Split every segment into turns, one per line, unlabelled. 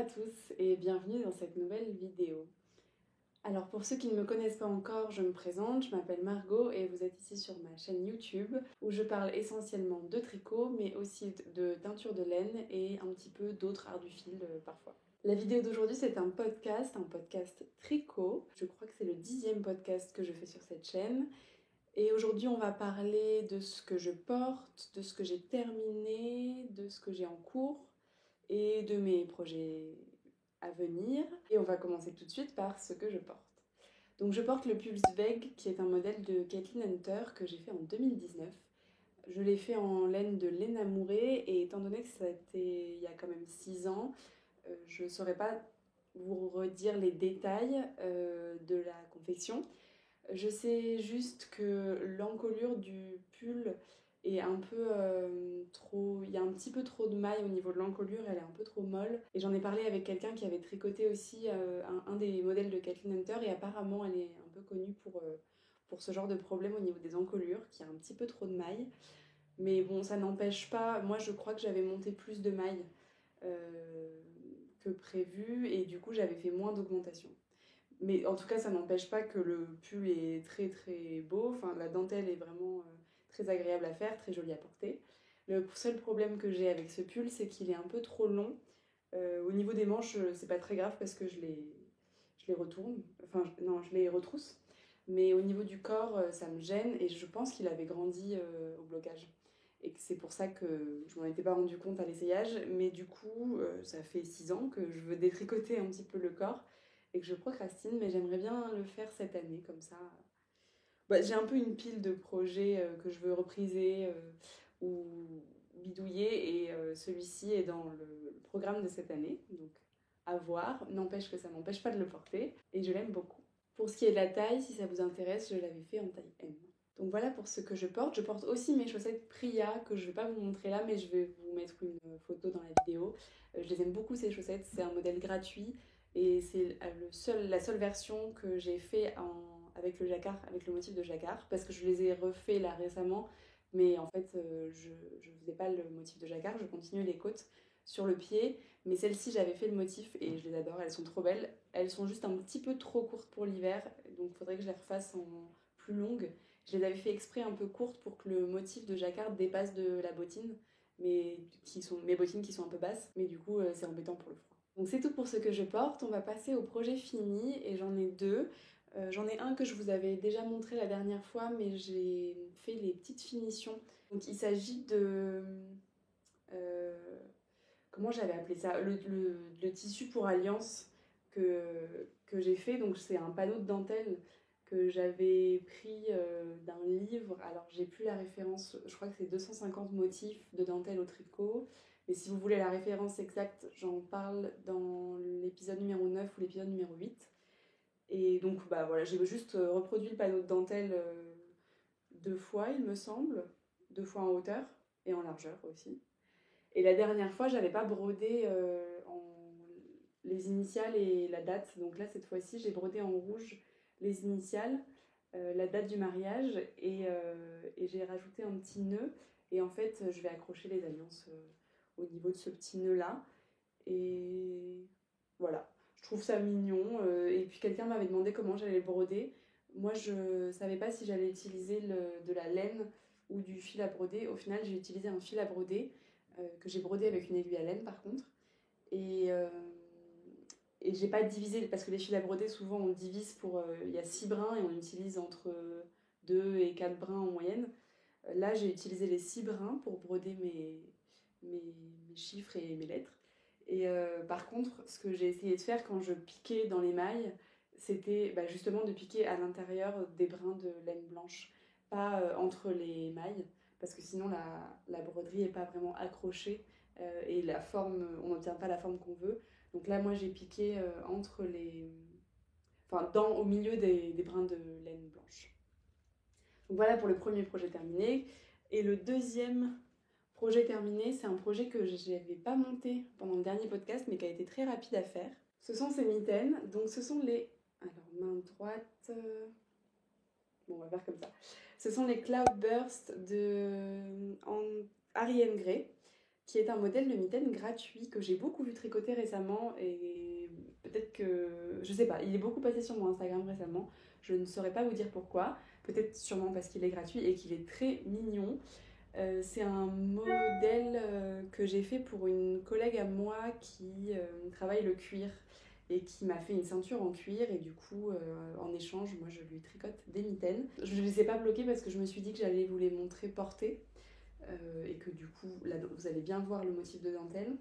tous et bienvenue dans cette nouvelle vidéo. Alors pour ceux qui ne me connaissent pas encore, je me présente, je m'appelle Margot et vous êtes ici sur ma chaîne YouTube où je parle essentiellement de tricot mais aussi de teinture de laine et un petit peu d'autres arts du fil parfois. La vidéo d'aujourd'hui c'est un podcast tricot. Je crois que c'est le 10e podcast que je fais sur cette chaîne. Et aujourd'hui, on va parler de ce que je porte, de ce que j'ai terminé, de ce que j'ai en cours et de mes projets à venir. Et on va commencer tout de suite par ce que je porte. Donc je porte le Pulse Veg qui est un modèle de Kathleen Hunter que j'ai fait en 2019. Je l'ai fait en laine de laine amourée et étant donné que ça a été il y a quand même 6 ans, je ne saurais pas vous redire les détails de la confection. Je sais juste que l'encolure du pull est un peu trop... Il y a un petit peu trop de mailles au niveau de l'encolure, elle est un peu trop molle. Et j'en ai parlé avec quelqu'un qui avait tricoté aussi un des modèles de Kathleen Hunter et apparemment elle est un peu connue pour ce genre de problème au niveau des encolures, qui a un petit peu trop de mailles. Mais bon, ça n'empêche pas... Moi, je crois que j'avais monté plus de mailles que prévu et du coup, j'avais fait moins d'augmentation. Mais en tout cas, ça n'empêche pas que le pull est très très beau. Enfin, la dentelle est vraiment très agréable à faire, très jolie à porter. Le seul problème que j'ai avec ce pull, c'est qu'il est un peu trop long. Au niveau des manches, c'est pas très grave parce que je les retourne. Enfin, non, je les retrousse. Mais au niveau du corps, ça me gêne et je pense qu'il avait grandi au blocage. Et que c'est pour ça que je m'en étais pas rendu compte à l'essayage. Mais du coup, ça fait 6 ans que je veux détricoter un petit peu le corps et que je procrastine, mais j'aimerais bien le faire cette année, comme ça. Bah, j'ai un peu une pile de projets que je veux repriser ou bidouiller, et celui-ci est dans le programme de cette année, donc à voir. N'empêche que ça m'empêche pas de le porter, et je l'aime beaucoup. Pour ce qui est de la taille, si ça vous intéresse, je l'avais fait en taille M. Donc voilà pour ce que je porte. Je porte aussi mes chaussettes Priya, que je ne vais pas vous montrer là, mais je vais vous mettre une photo dans la vidéo. Je les aime beaucoup ces chaussettes, c'est un modèle gratuit. Et c'est la seule version que j'ai fait avec le jacquard, avec le motif de jacquard, parce que je les ai refaits là récemment, mais en fait je ne faisais pas le motif de jacquard, je continuais les côtes sur le pied, mais celles-ci j'avais fait le motif et je les adore, elles sont trop belles. Elles sont juste un petit peu trop courtes pour l'hiver, donc il faudrait que je les refasse en plus longues. Je les avais fait exprès un peu courtes pour que le motif de jacquard dépasse de la bottine, mais mes bottines qui sont un peu basses, mais du coup c'est embêtant pour le froid. Donc c'est tout pour ce que je porte, on va passer au projet fini et j'en ai deux. J'en ai un que je vous avais déjà montré la dernière fois, mais j'ai fait les petites finitions. Donc il s'agit de... comment j'avais appelé ça, le tissu pour alliance que j'ai fait. Donc c'est un panneau de dentelle que j'avais pris d'un livre. Alors j'ai plus la référence, je crois que c'est 250 motifs de dentelle au tricot. Mais si vous voulez la référence exacte, j'en parle dans l'épisode numéro 9 ou l'épisode numéro 8. Et donc bah voilà, j'ai juste reproduit le panneau de dentelle 2 fois, il me semble, 2 fois en hauteur et en largeur aussi. Et la dernière fois, j'avais pas brodé les initiales et la date. Donc là, cette fois-ci, j'ai brodé en rouge les initiales, la date du mariage et j'ai rajouté un petit nœud. Et en fait, je vais accrocher les alliances au niveau de ce petit nœud-là. Et voilà, je trouve ça mignon. Et puis quelqu'un m'avait demandé comment j'allais le broder. Moi, je savais pas si j'allais utiliser de la laine ou du fil à broder. Au final, j'ai utilisé un fil à broder que j'ai brodé avec une aiguille à laine par contre. Et, euh, et j'ai pas divisé, parce que les fils à broder, souvent on divise pour. Il y a 6 brins et on utilise entre 2 et 4 brins en moyenne. Là, j'ai utilisé les 6 brins pour broder mes chiffres et mes lettres. Et par contre, ce que j'ai essayé de faire quand je piquais dans les mailles, c'était justement de piquer à l'intérieur des brins de laine blanche, pas entre les mailles, parce que sinon la broderie n'est pas vraiment accrochée et la forme, on n'obtient pas la forme qu'on veut. Donc là, moi, j'ai piqué entre enfin, au milieu des brins de laine blanche. Donc voilà pour le premier projet terminé. Et le deuxième projet terminé, c'est un projet que je n'avais pas monté pendant le dernier podcast, mais qui a été très rapide à faire. Ce sont ces mitaines. Donc ce sont les... Alors, main droite... Bon, on va faire comme ça. Ce sont les Cloudburst de Ariane Gray. qui est un modèle de mitaine gratuit que j'ai beaucoup vu tricoter récemment et peut-être que, je sais pas, il est beaucoup passé sur mon Instagram récemment, je ne saurais pas vous dire pourquoi, peut-être sûrement parce qu'il est gratuit et qu'il est très mignon. C'est un modèle que j'ai fait pour une collègue à moi qui travaille le cuir et qui m'a fait une ceinture en cuir et du coup en échange moi je lui tricote des mitaines. Je ne les ai pas bloquées parce que je me suis dit que j'allais vous les montrer portées et que du coup là vous allez bien voir le motif de dentelle.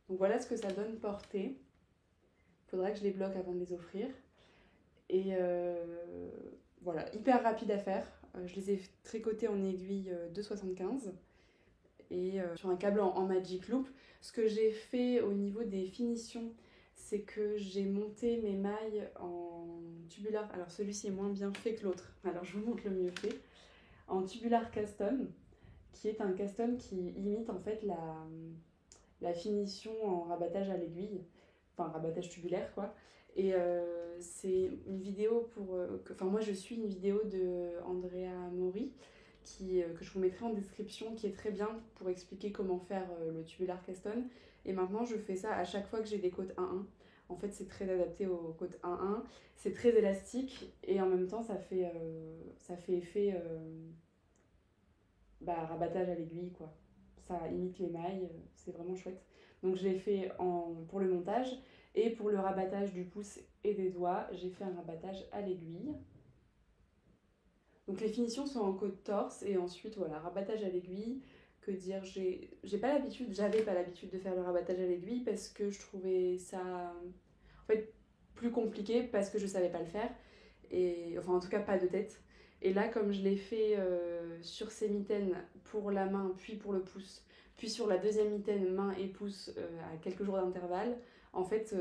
Donc voilà ce que ça donne portée. Il faudra que je les bloque avant de les offrir. Et voilà, hyper rapide à faire. Je les ai tricotés en aiguille 2,75 et sur un câble en Magic Loop. Ce que j'ai fait au niveau des finitions, c'est que j'ai monté mes mailles en tubular. Alors celui-ci est moins bien fait que l'autre, alors je vous montre le mieux fait. En tubular custom, qui est un custom qui imite en fait la finition en rabattage à l'aiguille, enfin rabattage tubulaire quoi. Et c'est une vidéo enfin moi je suis une vidéo de Andrea Mori que je vous mettrai en description, qui est très bien pour expliquer comment faire le tubular custom. Et maintenant je fais ça à chaque fois que j'ai des côtes 1-1. En fait c'est très adapté aux côtes 1-1, c'est très élastique et en même temps ça fait effet rabattage à l'aiguille quoi. Ça imite les mailles, c'est vraiment chouette. Donc je l'ai fait pour le montage et pour le rabattage du pouce et des doigts, j'ai fait un rabattage à l'aiguille. Donc les finitions sont en côte torse et ensuite voilà, rabattage à l'aiguille. Que dire, j'avais pas l'habitude de faire le rabattage à l'aiguille parce que je trouvais ça en fait plus compliqué parce que je savais pas le faire et enfin en tout cas pas de tête. Et là comme je l'ai fait sur ces mitaines pour la main puis pour le pouce, puis sur la deuxième mitaine main et pouce à quelques jours d'intervalle, en fait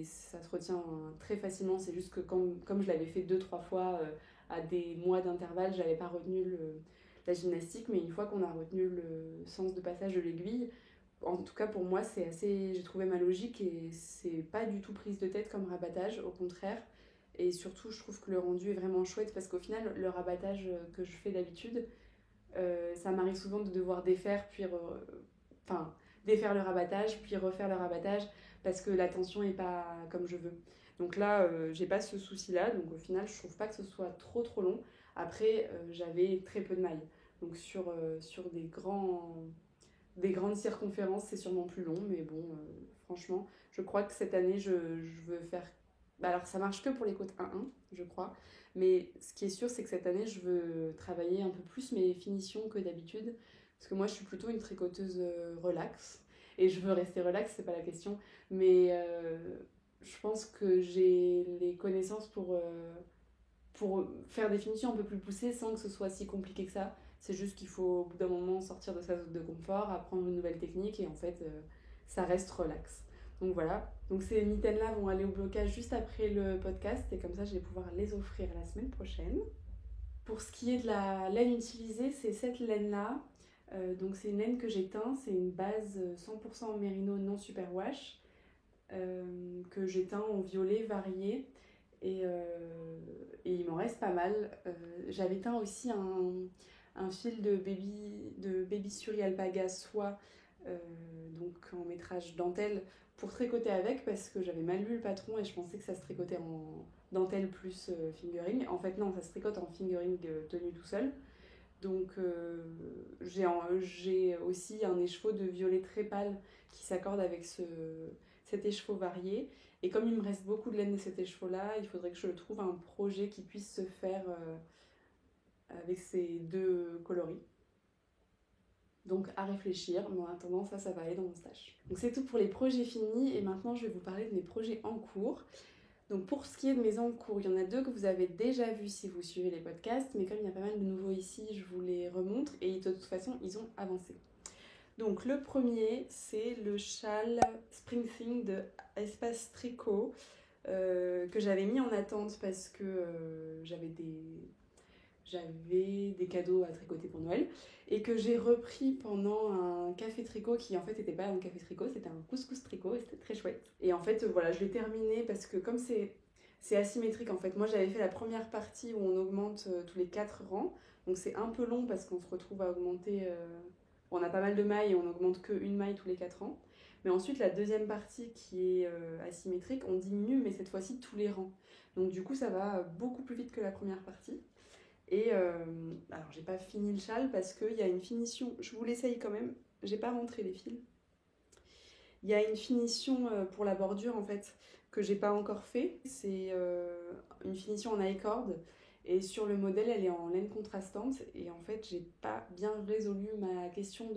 ça se retient très facilement. C'est juste que comme je l'avais fait 2-3 fois à des mois d'intervalle, j'avais pas retenu la gymnastique, mais une fois qu'on a retenu le sens de passage de l'aiguille, en tout cas pour moi j'ai trouvé ma logique et c'est pas du tout prise de tête comme rabattage, au contraire. Et surtout je trouve que le rendu est vraiment chouette parce qu'au final le rabattage que je fais d'habitude, ça m'arrive souvent de devoir défaire défaire le rabattage puis refaire le rabattage parce que la tension est pas comme je veux. Donc là j'ai pas ce souci là, donc au final je trouve pas que ce soit trop long. Après j'avais très peu de mailles, donc sur des grandes circonférences c'est sûrement plus long, mais bon franchement je crois que cette année je veux faire alors ça marche que pour les côtes 1-1 je crois, mais ce qui est sûr c'est que cette année je veux travailler un peu plus mes finitions que d'habitude parce que moi je suis plutôt une tricoteuse relax et je veux rester relax, c'est pas la question, mais je pense que j'ai les connaissances pour faire des finitions un peu plus poussées sans que ce soit si compliqué que ça. C'est juste qu'il faut au bout d'un moment sortir de sa zone de confort, apprendre une nouvelle technique et en fait ça reste relax. Donc voilà, donc ces mitaines là vont aller au blocage juste après le podcast et comme ça je vais pouvoir les offrir la semaine prochaine. Pour ce qui est de la laine utilisée, c'est cette laine là. Donc c'est une laine que j'ai teint, c'est une base 100% mérino non superwash que j'ai teint en violet varié et il m'en reste pas mal. J'avais teint aussi un fil de baby Suri alpaga soie donc en métrage dentelle pour tricoter avec parce que j'avais mal lu le patron et je pensais que ça se tricotait en dentelle plus fingering. En fait non, ça se tricote en fingering tenu tout seul. Donc j'ai aussi un écheveau de violet très pâle qui s'accorde avec cet écheveau varié. Et comme il me reste beaucoup de laine de cet écheveau-là, il faudrait que je trouve un projet qui puisse se faire avec ces deux coloris. Donc à réfléchir, mais en attendant ça va aller dans mon stash. Donc c'est tout pour les projets finis et maintenant je vais vous parler de mes projets en cours. Donc pour ce qui est de mes en cours, il y en a deux que vous avez déjà vus si vous suivez les podcasts, mais comme il y a pas mal de nouveaux ici, je vous les remontre et de toute façon ils ont avancé. Donc le premier c'est le châle Spring Thing de Espace Tricot que j'avais mis en attente parce que j'avais des cadeaux à tricoter pour Noël et que j'ai repris pendant un café tricot qui en fait n'était pas un café tricot, c'était un couscous tricot et c'était très chouette. Et en fait voilà, je l'ai terminé parce que comme c'est asymétrique en fait, moi j'avais fait la première partie où on augmente tous les 4 rangs, donc c'est un peu long parce qu'on se retrouve à augmenter on a pas mal de mailles et on n'augmente qu'une maille tous les 4 ans. Mais ensuite, la deuxième partie qui est asymétrique, on diminue, mais cette fois-ci tous les rangs. Donc du coup, ça va beaucoup plus vite que la première partie. Et alors, j'ai pas fini le châle parce qu'il y a une finition, je vous l'essaye quand même, j'ai pas rentré les fils. Il y a une finition pour la bordure en fait que j'ai pas encore fait. C'est une finition en I-cord et sur le modèle elle est en laine contrastante et en fait j'ai pas bien résolu ma question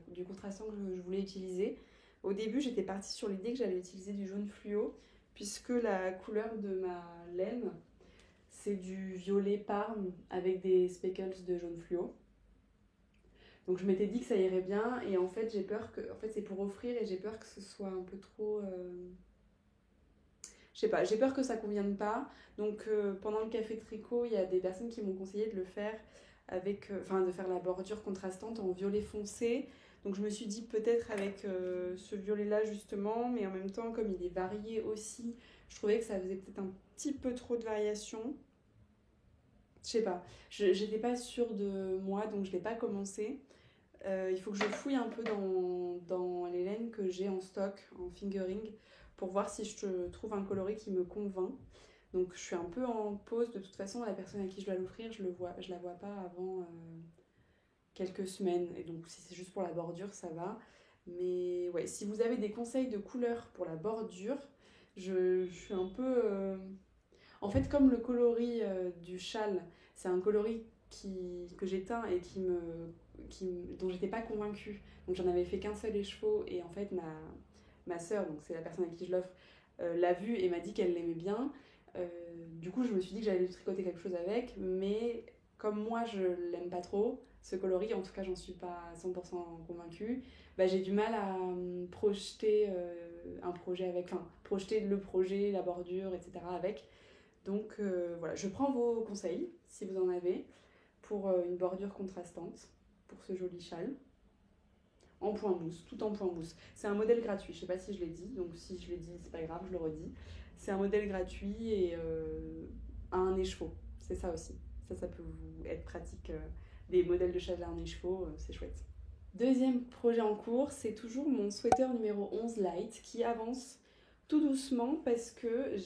du contrastant que je voulais utiliser. Au début j'étais partie sur l'idée que j'allais utiliser du jaune fluo puisque la couleur de ma laine c'est du violet parme avec des speckles de jaune fluo. Donc je m'étais dit que ça irait bien et en fait j'ai peur que... En fait c'est pour offrir et j'ai peur que ce soit un peu trop... Je sais pas, j'ai peur que ça convienne pas. Donc pendant le café tricot, il y a des personnes qui m'ont conseillé de le faire avec... Enfin de faire la bordure contrastante en violet foncé. Donc je me suis dit peut-être avec ce violet là justement, mais en même temps comme il est varié aussi, je trouvais que ça faisait peut-être un petit peu trop de variation. Je sais pas, j'étais pas sûre de moi donc je l'ai pas commencé. Il faut que je fouille un peu dans les laines que j'ai en stock, en fingering, pour voir si je trouve un coloris qui me convainc. Donc je suis un peu en pause, de toute façon la personne à qui je dois l'offrir, je la vois pas avant quelques semaines. Et donc si c'est juste pour la bordure, ça va. Mais ouais, si vous avez des conseils de couleurs pour la bordure, je suis un peu... En fait, comme le coloris du châle, c'est un coloris que j'ai teint et dont j'étais pas convaincue. Donc j'en avais fait qu'un seul écheveau et en fait ma sœur, donc c'est la personne à qui je l'offre, l'a vu et m'a dit qu'elle l'aimait bien. Du coup je me suis dit que j'allais lui tricoter quelque chose avec, mais comme moi je l'aime pas trop, ce coloris, en tout cas j'en suis pas 100% convaincue, bah, j'ai du mal à projeter un projet avec, enfin projeter le projet, la bordure, etc. avec. Donc voilà, je prends vos conseils, si vous en avez, pour une bordure contrastante, pour ce joli châle, en point mousse, tout en point mousse. C'est un modèle gratuit, je sais pas si je l'ai dit, donc si je l'ai dit, c'est pas grave, je le redis. C'est un modèle gratuit et à un écheveau, c'est ça aussi. Ça peut vous être pratique, des modèles de châle à un écheveau, c'est chouette. Deuxième projet en cours, c'est toujours mon sweater numéro 11 Light qui avance tout doucement parce que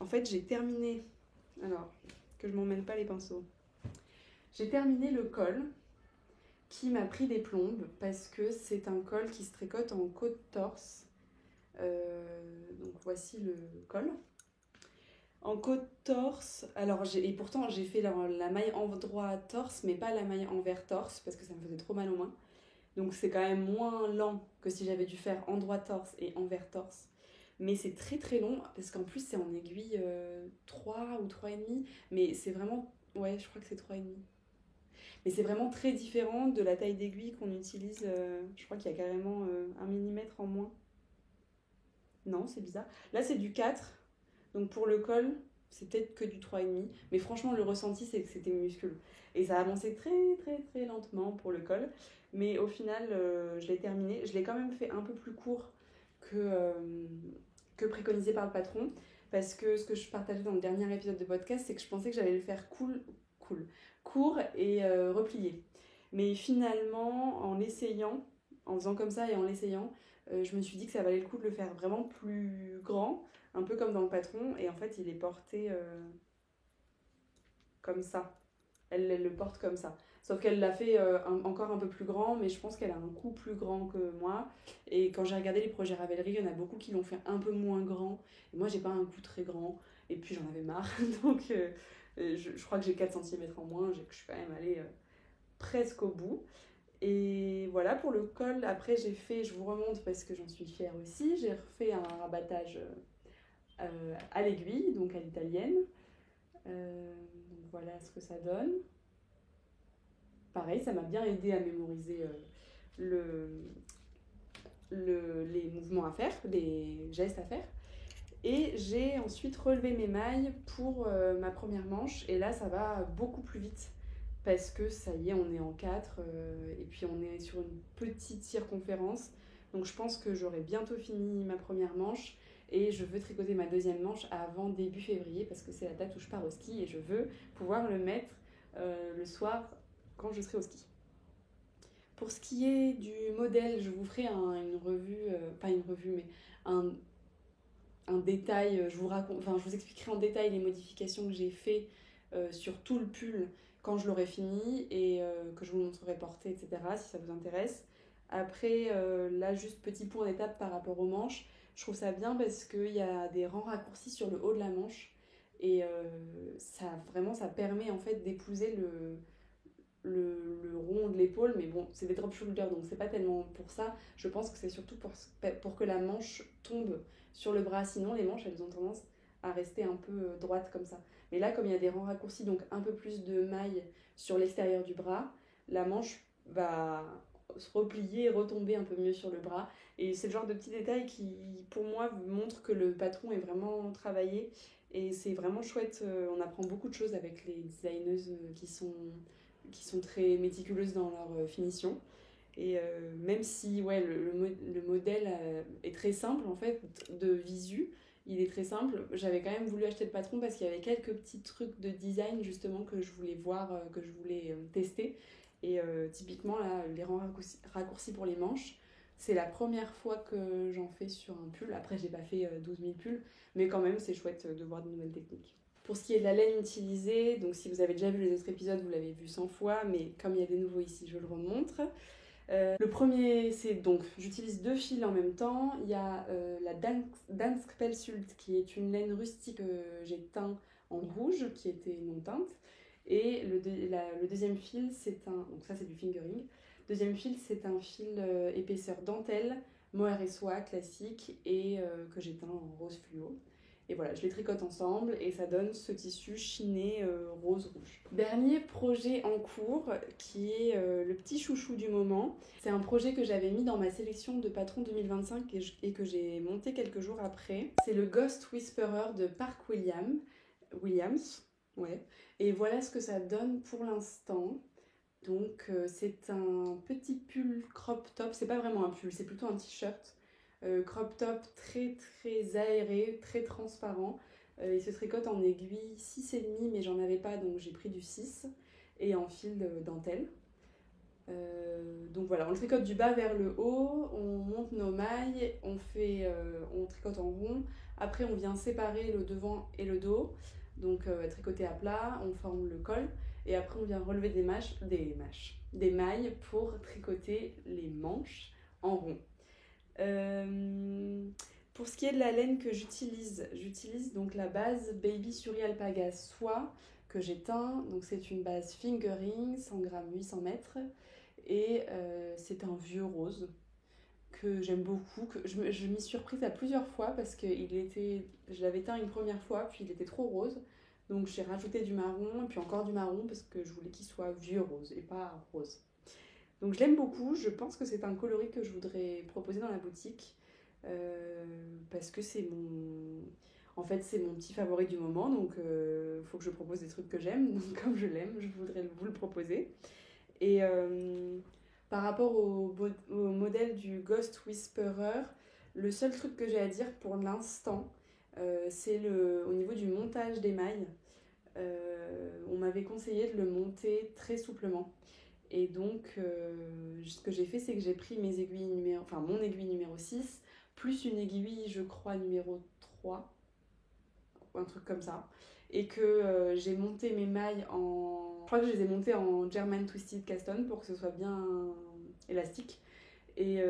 en fait, j'ai terminé. Alors, que je m'emmène pas les pinceaux. J'ai terminé le col qui m'a pris des plombes parce que c'est un col qui se tricote en côte-torse. Donc voici le col. En côte-torse, alors et pourtant j'ai fait la maille endroit torse, mais pas la maille envers torse parce que ça me faisait trop mal aux mains. Donc c'est quand même moins lent que si j'avais dû faire endroit torse et envers torse. Mais c'est très très long parce qu'en plus c'est en aiguille 3 ou 3,5. Mais c'est vraiment... Ouais, je crois que c'est 3,5. Mais c'est vraiment très différent de la taille d'aiguille qu'on utilise. Je crois qu'il y a carrément 1 millimètre en moins. Non, c'est bizarre. Là c'est du 4. Donc pour le col, c'est peut-être que du 3,5. Mais franchement le ressenti c'est que c'était minuscule. Et ça a avancé très très très lentement pour le col. Mais au final je l'ai terminé. Je l'ai quand même fait un peu plus court que préconisé par le patron. Parce que ce que je partageais dans le dernier épisode de podcast, c'est que je pensais que j'allais le faire court et replié. Mais finalement, en l'essayant, en faisant comme ça et en l'essayant, je me suis dit que ça valait le coup de le faire vraiment plus grand, un peu comme dans le patron. Et en fait, il est porté comme ça. Elle le porte comme ça. Sauf qu'elle l'a fait encore un peu plus grand, mais je pense qu'elle a un cou plus grand que moi. Et quand j'ai regardé les projets Ravelry, il y en a beaucoup qui l'ont fait un peu moins grand. Et moi, j'ai pas un cou très grand. Et puis, j'en avais marre. Donc, je crois que j'ai 4 cm en moins. Je suis quand même allée presque au bout. Et voilà, pour le col, après, je vous remonte parce que j'en suis fière aussi. J'ai refait un rabattage à l'aiguille, donc à l'italienne. Donc voilà ce que ça donne. Pareil, ça m'a bien aidé à mémoriser les mouvements à faire, les gestes à faire. Et j'ai ensuite relevé mes mailles pour ma première manche. Et là, ça va beaucoup plus vite. Parce que ça y est, on est en 4. Et puis on est sur une petite circonférence. Donc je pense que j'aurai bientôt fini ma première manche. Et je veux tricoter ma deuxième manche avant début février. Parce que c'est la date où je pars au ski. Et je veux pouvoir le mettre le soir quand je serai au ski. Pour ce qui est du modèle, je vous ferai une revue, pas une revue, mais un, un détail, je vous expliquerai en détail les modifications que j'ai fait sur tout le pull quand je l'aurai fini et que je vous montrerai porter, etc. si ça vous intéresse. Après, là, juste petit point d'étape par rapport aux manches. Je trouve ça bien parce qu'il y a des rangs raccourcis sur le haut de la manche et ça permet en fait d'épouser le rond de l'épaule, mais bon, c'est des drop shoulders, donc c'est pas tellement pour ça. Je pense que c'est surtout pour que la manche tombe sur le bras, sinon les manches elles ont tendance à rester un peu droites comme ça. Mais là, comme il y a des rangs raccourcis, donc un peu plus de mailles sur l'extérieur du bras, la manche va se replier et retomber un peu mieux sur le bras. Et c'est le genre de petits détails qui, pour moi, montrent que le patron est vraiment travaillé. Et c'est vraiment chouette, on apprend beaucoup de choses avec les designeuses qui sont très méticuleuses dans leur finition. Et même si ouais, le modèle est très simple en fait de visu, il est très simple, j'avais quand même voulu acheter le patron parce qu'il y avait quelques petits trucs de design justement que je voulais voir, que je voulais tester. Et typiquement là, les rangs raccourcis pour les manches, c'est la première fois que j'en fais sur un pull. Après, j'ai pas fait 12 000 pulls, mais quand même, c'est chouette de voir de nouvelles techniques. Pour ce qui est de la laine utilisée, donc si vous avez déjà vu les autres épisodes, vous l'avez vu 100 fois, mais comme il y a des nouveaux ici, je le remontre. Le premier, c'est donc, j'utilise 2 fils en même temps. Il y a la Dansk Pelsult, qui est une laine rustique que j'ai teint en rouge, qui était non teinte. Et le deuxième fil, donc ça c'est du fingering. Deuxième fil, c'est un fil épaisseur dentelle, mohair et soie classique, et que j'ai teint en rose fluo. Et voilà, je les tricote ensemble et ça donne ce tissu chiné rose-rouge. Dernier projet en cours qui est le petit chouchou du moment. C'est un projet que j'avais mis dans ma sélection de patron 2025 et que j'ai monté quelques jours après. C'est le Ghost Whisperer de Park Williams. Ouais. Et voilà ce que ça donne pour l'instant. Donc c'est un petit pull crop top. C'est pas vraiment un pull, c'est plutôt un t-shirt. Crop top très très aéré, très transparent. Il se tricote en aiguille 6,5 mais j'en avais pas donc j'ai pris du 6 et en fil de dentelle. Donc voilà, on le tricote du bas vers le haut, on monte nos mailles, on tricote en rond. Après on vient séparer le devant et le dos, donc tricoter à plat, on forme le col et après on vient relever des mailles pour tricoter les manches en rond. Pour ce qui est de la laine que j'utilise donc la base Baby Suri Alpaga Soie que j'ai teint. Donc c'est une base fingering, 100 grammes, 800 mètres. Et c'est un vieux rose que j'aime beaucoup. Je m'y suis surprise à plusieurs fois parce que je l'avais teint une première fois, puis il était trop rose. Donc j'ai rajouté du marron et puis encore du marron parce que je voulais qu'il soit vieux rose et pas rose. Donc je l'aime beaucoup, je pense que c'est un coloris que je voudrais proposer dans la boutique parce que en fait c'est mon petit favori du moment, donc faut que je propose des trucs que j'aime, donc comme je l'aime, je voudrais vous le proposer. Et par rapport au modèle du Ghost Whisperer, le seul truc que j'ai à dire pour l'instant, c'est au niveau du montage des mailles. On m'avait conseillé de le monter très souplement. Et donc, ce que j'ai fait, c'est que j'ai pris mon aiguille numéro 6, plus une aiguille, je crois, numéro 3, ou un truc comme ça. Et que j'ai monté mes mailles je crois que je les ai montées en German Twisted Cast On pour que ce soit bien élastique. Et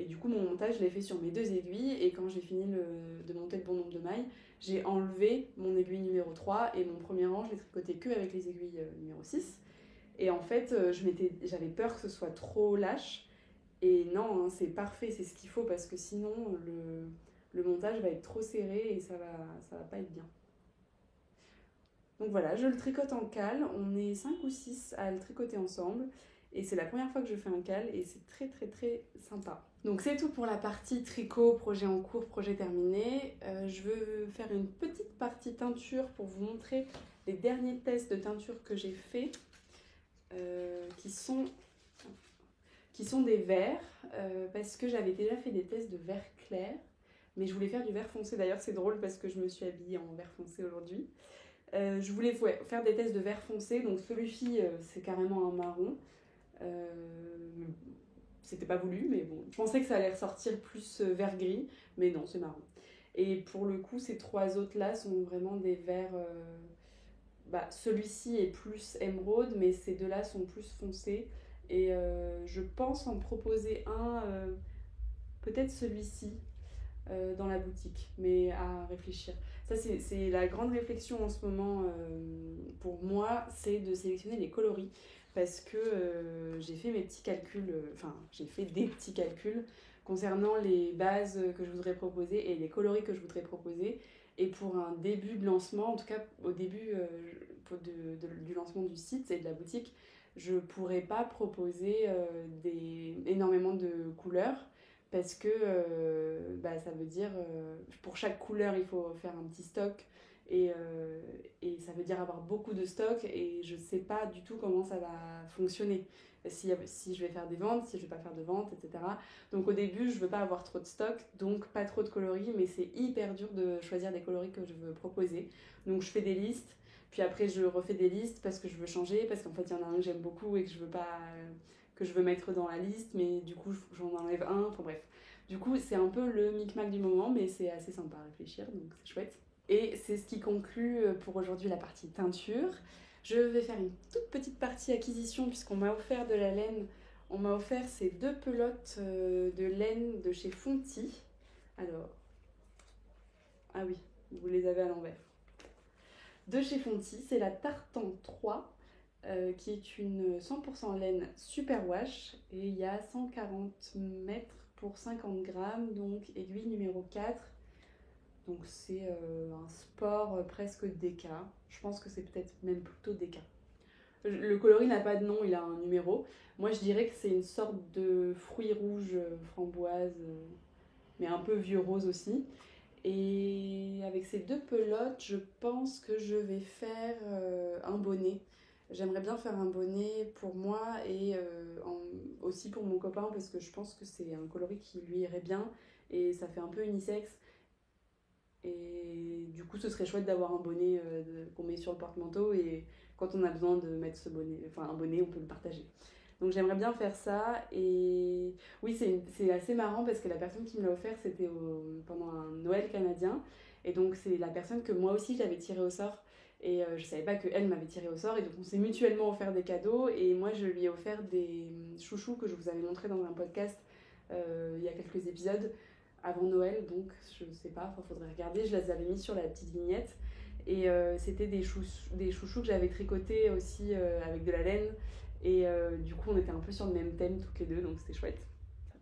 du coup, mon montage, je l'ai fait sur mes 2 aiguilles. Et quand j'ai fini de monter le bon nombre de mailles, j'ai enlevé mon aiguille numéro 3 et mon premier rang, je l'ai tricoté que avec les aiguilles numéro 6. Et en fait, j'avais peur que ce soit trop lâche. Et non, hein, c'est parfait, c'est ce qu'il faut parce que sinon, le montage va être trop serré et ça va pas être bien. Donc voilà, je le tricote en cale. On est 5 ou 6 à le tricoter ensemble. Et c'est la première fois que je fais un cale et c'est très très très sympa. Donc c'est tout pour la partie tricot, projet en cours, projet terminé. Je veux faire une petite partie teinture pour vous montrer les derniers tests de teinture que j'ai fait. Qui sont des verts parce que j'avais déjà fait des tests de vert clair mais je voulais faire du vert foncé. D'ailleurs c'est drôle parce que je me suis habillée en vert foncé aujourd'hui. Je voulais faire des tests de vert foncé, donc celui-ci c'est carrément un marron C'était pas voulu, mais bon. Je pensais que ça allait ressortir plus vert gris, mais non, c'est marron. Et pour le coup, ces 3 autres-là sont vraiment des verts... celui-ci est plus émeraude, mais ces deux-là sont plus foncés. Et je pense en proposer un, peut-être celui-ci, dans la boutique, mais à réfléchir. Ça, c'est la grande réflexion en ce moment pour moi, c'est de sélectionner les coloris. Parce que j'ai fait mes petits calculs, j'ai fait des petits calculs concernant les bases que je voudrais proposer et les coloris que je voudrais proposer. Et pour un début de lancement, en tout cas au début du lancement du site et de la boutique, je ne pourrais pas proposer énormément de couleurs parce que ça veut dire pour chaque couleur il faut faire un petit stock et ça veut dire avoir beaucoup de stock et je sais pas du tout comment ça va fonctionner, si je vais faire des ventes, si je vais pas faire de ventes, etc. Donc au début je veux pas avoir trop de stock, donc pas trop de coloris, mais c'est hyper dur de choisir des coloris que je veux proposer. Donc je fais des listes, puis après je refais des listes parce que je veux changer, parce qu'en fait il y en a un que j'aime beaucoup et que je veux pas que je veux mettre dans la liste, mais du coup j'en enlève un, enfin bref. Du coup c'est un peu le micmac du moment, mais c'est assez sympa à réfléchir, donc c'est chouette. Et c'est ce qui conclut pour aujourd'hui la partie teinture. Je vais faire une toute petite partie acquisition puisqu'on m'a offert de la laine. On m'a offert ces 2 pelotes de laine de chez Fonty. Alors, ah oui, vous les avez à l'envers. De chez Fonty, c'est la Tartan 3 qui est une 100% laine super wash et il y a 140 mètres pour 50 grammes, donc aiguille numéro 4. Donc c'est un sport presque DK. Je pense que c'est peut-être même plutôt DK. Le coloris n'a pas de nom, il a un numéro. Moi je dirais que c'est une sorte de fruit rouge framboise, mais un peu vieux rose aussi. Et avec ces 2 pelotes, je pense que je vais faire un bonnet. J'aimerais bien faire un bonnet pour moi et aussi pour mon copain parce que je pense que c'est un coloris qui lui irait bien et ça fait un peu unisexe. Et du coup, ce serait chouette d'avoir un bonnet qu'on met sur le porte-manteau et quand on a besoin de mettre ce bonnet, enfin un bonnet, on peut le partager. Donc j'aimerais bien faire ça et oui, c'est assez marrant parce que la personne qui me l'a offert, c'était pendant un Noël canadien et donc c'est la personne que moi aussi j'avais tiré au sort et je savais pas qu'elle m'avait tiré au sort et donc on s'est mutuellement offert des cadeaux et moi je lui ai offert des chouchous que je vous avais montré dans un podcast il y a quelques épisodes avant Noël, donc je sais pas, il faudrait regarder, je les avais mis sur la petite vignette et c'était des chouchous que j'avais tricotés aussi avec de la laine et du coup on était un peu sur le même thème toutes les deux, donc c'était chouette.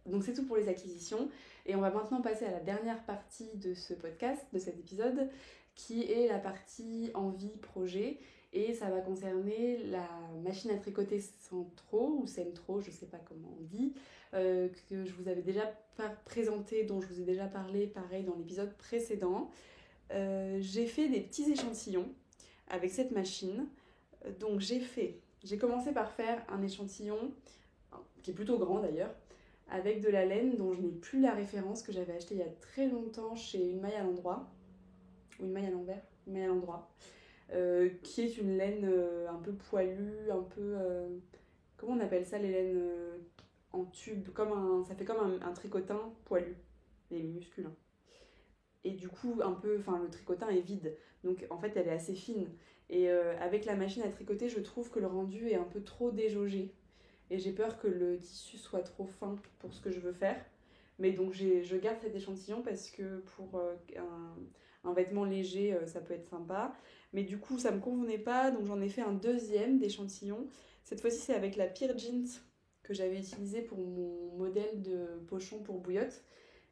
Donc c'est tout pour les acquisitions et on va maintenant passer à la dernière partie de ce podcast, de cet épisode, qui est la partie envie projet et ça va concerner la machine à tricoter Centro ou Centro, je sais pas comment on dit, que je vous avais déjà présenté, dont je vous ai déjà parlé pareil dans l'épisode précédent. J'ai fait des petits échantillons avec cette machine. Donc j'ai commencé par faire un échantillon, qui est plutôt grand d'ailleurs, avec de la laine dont je n'ai plus la référence, que j'avais acheté il y a très longtemps chez Une Maille à l'endroit, ou Une Maille à l'envers, Une Maille à l'endroit, qui est une laine un peu poilue, un peu... comment on appelle ça, les laines en tube, ça fait comme un tricotin poilu, mais musculin. Et du coup, le tricotin est vide, donc en fait elle est assez fine. Et avec la machine à tricoter, je trouve que le rendu est un peu trop déjaugé. Et j'ai peur que le tissu soit trop fin pour ce que je veux faire. Mais donc je garde cet échantillon parce que pour un vêtement léger, ça peut être sympa. Mais du coup, ça me convenait pas, donc j'en ai fait un deuxième d'échantillon. Cette fois-ci, c'est avec la Peer Jeans que j'avais utilisée pour mon modèle de pochon pour bouillotte.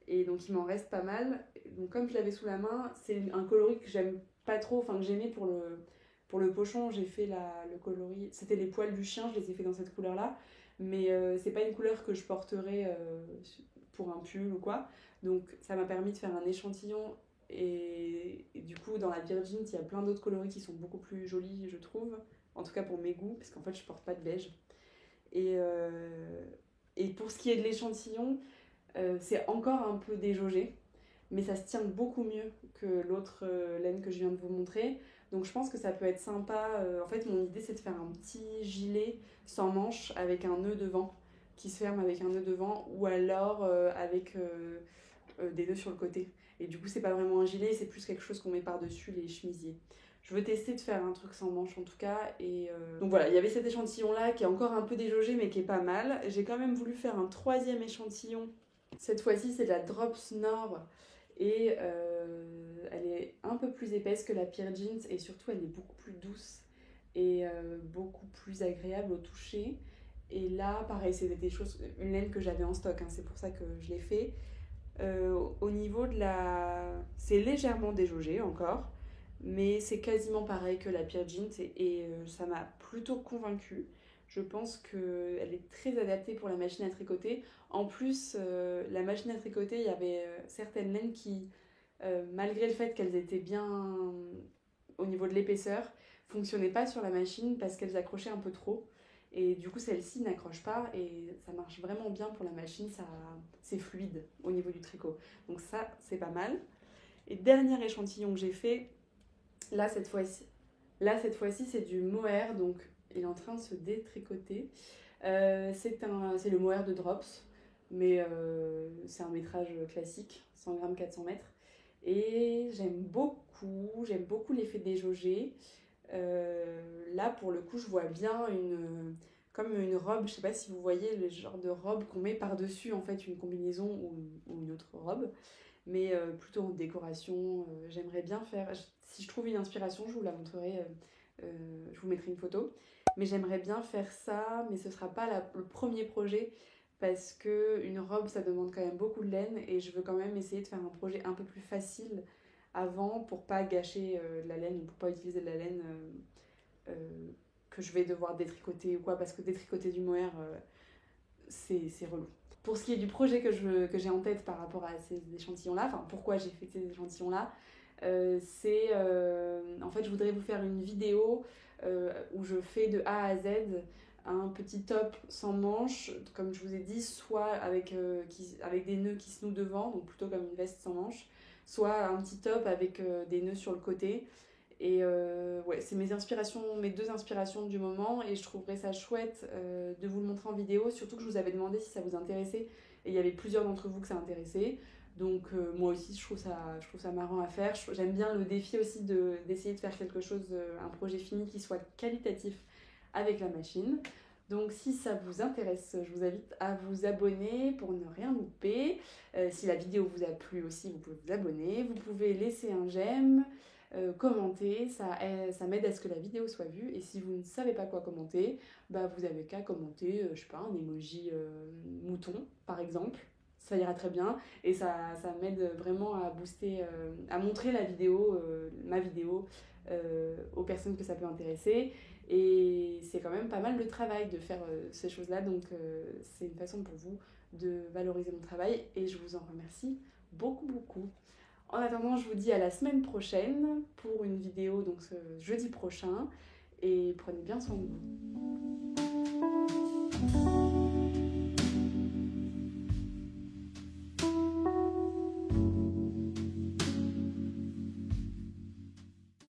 Et donc il m'en reste pas mal. Donc comme je l'avais sous la main, c'est un coloris que j'aime pas trop, enfin que j'aimais pour le pochon. J'ai fait le coloris, c'était les poils du chien, je les ai fait dans cette couleur-là. Mais c'est pas une couleur que je porterais pour un pull ou quoi. Donc ça m'a permis de faire un échantillon. Et du coup, dans la Virgin, il y a plein d'autres coloris qui sont beaucoup plus jolis, je trouve. En tout cas pour mes goûts, parce qu'en fait, je porte pas de beige. Et, et pour ce qui est de l'échantillon, c'est encore un peu déjaugé, mais ça se tient beaucoup mieux que l'autre laine que je viens de vous montrer. Donc je pense que ça peut être sympa. En fait, mon idée, c'est de faire un petit gilet sans manches avec un nœud devant, qui se ferme avec un nœud devant, ou alors avec des nœuds sur le côté. Et du coup, c'est pas vraiment un gilet, c'est plus quelque chose qu'on met par-dessus les chemisiers. Je veux tester de faire un truc sans manches en tout cas. Donc voilà, il y avait cet échantillon-là qui est encore un peu déjaugé, mais qui est pas mal. J'ai quand même voulu faire un troisième échantillon. Cette fois-ci, c'est de la Drops Nord. Et elle est un peu plus épaisse que la Peer Jeans et surtout elle est beaucoup plus douce et beaucoup plus agréable au toucher. Et là, pareil, c'est des choses, une laine que j'avais en stock, hein, c'est pour ça que je l'ai fait. Au niveau de la... C'est légèrement déjaugé encore, mais c'est quasiment pareil que la Peer Jeans et ça m'a plutôt convaincue. Je pense qu'elle est très adaptée pour la machine à tricoter. En plus, la machine à tricoter, il y avait certaines laines qui, malgré le fait qu'elles étaient bien au niveau de l'épaisseur, fonctionnaient pas sur la machine parce qu'elles accrochaient un peu trop. Et du coup, celle-ci n'accroche pas et ça marche vraiment bien pour la machine, c'est fluide au niveau du tricot. Donc ça, c'est pas mal. Et dernier échantillon que j'ai fait, là cette fois-ci, c'est du mohair, donc il est en train de se détricoter. C'est le mohair de Drops, mais c'est un métrage classique, 100 grammes, 400 mètres. Et j'aime beaucoup l'effet déjaugé. Là, pour le coup, je vois bien comme une robe, je sais pas si vous voyez le genre de robe qu'on met par-dessus, en fait, une combinaison ou une autre robe, mais plutôt en décoration. J'aimerais bien faire, si je trouve une inspiration, je vous la montrerai, je vous mettrai une photo. Mais j'aimerais bien faire ça, mais ce sera pas le premier projet, parce que une robe, ça demande quand même beaucoup de laine, et je veux quand même essayer de faire un projet un peu plus facile avant pour pas gâcher la laine, pour pas utiliser de la laine que je vais devoir détricoter ou quoi, parce que détricoter du mohair, c'est relou. Pour ce qui est du projet que j'ai en tête par rapport à ces échantillons-là, enfin pourquoi j'ai fait ces échantillons-là, en fait je voudrais vous faire une vidéo où je fais de A à Z un petit top sans manches, comme je vous ai dit, soit avec des nœuds qui se nouent devant, donc plutôt comme une veste sans manches, soit un petit top avec des nœuds sur le côté. Et ouais, c'est mes deux inspirations du moment, et je trouverais ça chouette de vous le montrer en vidéo, surtout que je vous avais demandé si ça vous intéressait, et il y avait plusieurs d'entre vous que ça intéressait. Donc moi aussi, je trouve ça marrant à faire. J'aime bien le défi aussi d'essayer de faire quelque chose, un projet fini qui soit qualitatif avec la machine. Donc si ça vous intéresse, je vous invite à vous abonner pour ne rien louper. Si la vidéo vous a plu aussi, vous pouvez vous abonner. Vous pouvez laisser un j'aime, commenter, ça m'aide à ce que la vidéo soit vue. Et si vous ne savez pas quoi commenter, bah vous avez qu'à commenter, je sais pas, un emoji mouton par exemple. Ça ira très bien et ça m'aide vraiment à booster, à montrer la vidéo, ma vidéo, aux personnes que ça peut intéresser. Et c'est quand même pas mal de travail de faire ces choses-là, donc c'est une façon pour vous de valoriser mon travail et je vous en remercie beaucoup beaucoup. En attendant, je vous dis à la semaine prochaine pour une vidéo, donc ce jeudi prochain, et prenez bien soin de vous.